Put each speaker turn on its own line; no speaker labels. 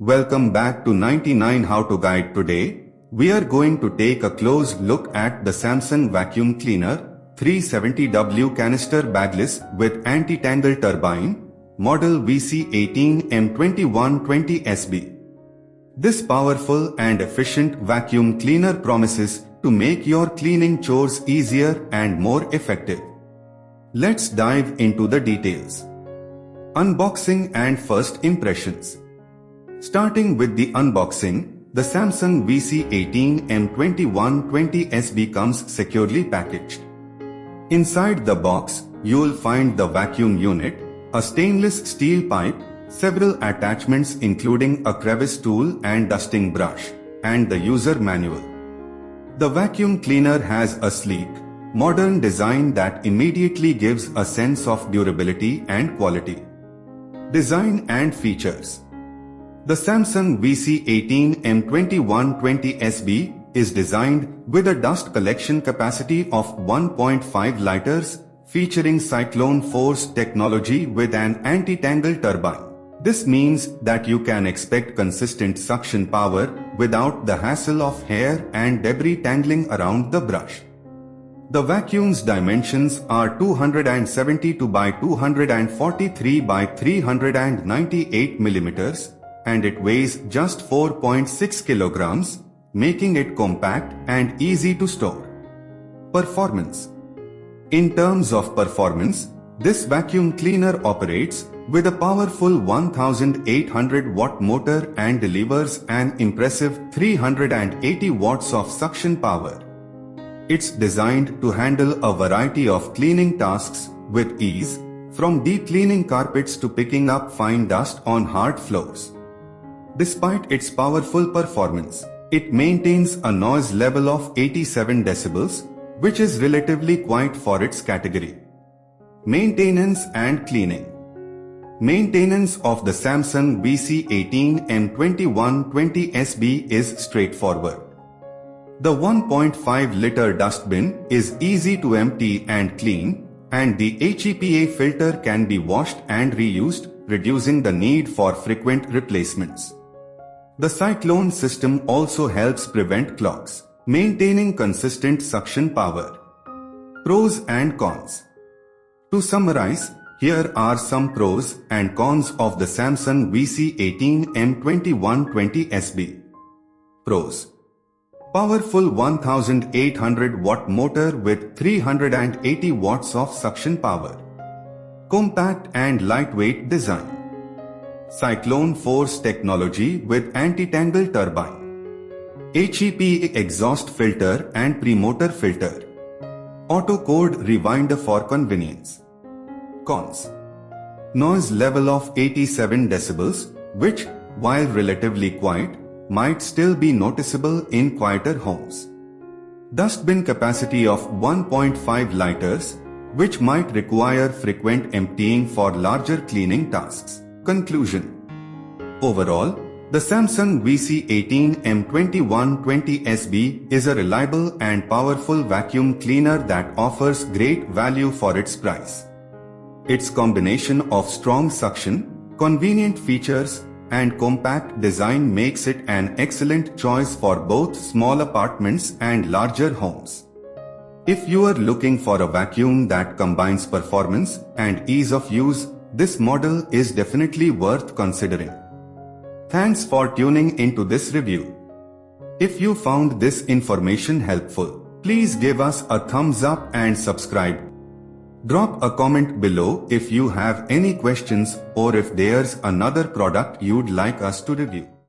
Welcome back to 99 How to Guide. Today, we are going to take a close look at the Samsung Vacuum Cleaner 370W canister bagless with anti-tangle turbine, model VC18M2120SB. This powerful and efficient vacuum cleaner promises to make your cleaning chores easier and more effective. Let's dive into the details. Unboxing and first impressions. Starting with the unboxing, the Samsung VC18M2120SB comes securely packaged. Inside the box, you'll find the vacuum unit, a stainless steel pipe, several attachments including a crevice tool and dusting brush, and the user manual. The vacuum cleaner has a sleek, modern design that immediately gives a sense of durability and quality. Design and features. The Samsung VC18M2120SB is designed with a dust collection capacity of 1.5 liters, featuring Cyclone force technology with an anti-tangle turbine. This means that you can expect consistent suction power without the hassle of hair and debris tangling around the brush. The vacuum's dimensions are 272 by 243 by 398 millimeters, and it weighs just 4.6 kilograms, making it compact and easy to store. Performance. In terms of performance, this vacuum cleaner operates with a powerful 1800 watt motor and delivers an impressive 380 watts of suction power. It's designed to handle a variety of cleaning tasks with ease, from deep cleaning carpets to picking up fine dust on hard floors. Despite its powerful performance, it maintains a noise level of 87 decibels, which is relatively quiet for its category. Maintenance and cleaning. Maintenance of the Samsung VC18M2120SB is straightforward. The 1.5-liter dustbin is easy to empty and clean, and the HEPA filter can be washed and reused, reducing the need for frequent replacements. The Cyclone system also helps prevent clogs, maintaining consistent suction power. Pros and cons. To summarize, here are some pros and cons of the Samsung VC18M2120SB. Pros. Powerful 1800 watt motor with 380 watts of suction power. Compact and lightweight design. Cyclone force technology with anti-tangle turbine. HEPA exhaust filter and pre-motor filter. Auto code rewinder for convenience. Cons. Noise level of 87 decibels, which, while relatively quiet, might still be noticeable in quieter homes. Dustbin capacity of 1.5 liters, which might require frequent emptying for larger cleaning tasks. Conclusion. Overall, the Samsung VC18M2120SB is a reliable and powerful vacuum cleaner that offers great value for its price. Its combination of strong suction, convenient features, and compact design makes it an excellent choice for both small apartments and larger homes. If you are looking for a vacuum that combines performance and ease of use, this model is definitely worth considering. Thanks for tuning into this review. If you found this information helpful, please give us a thumbs up and subscribe. Drop a comment below if you have any questions or if there's another product you'd like us to review.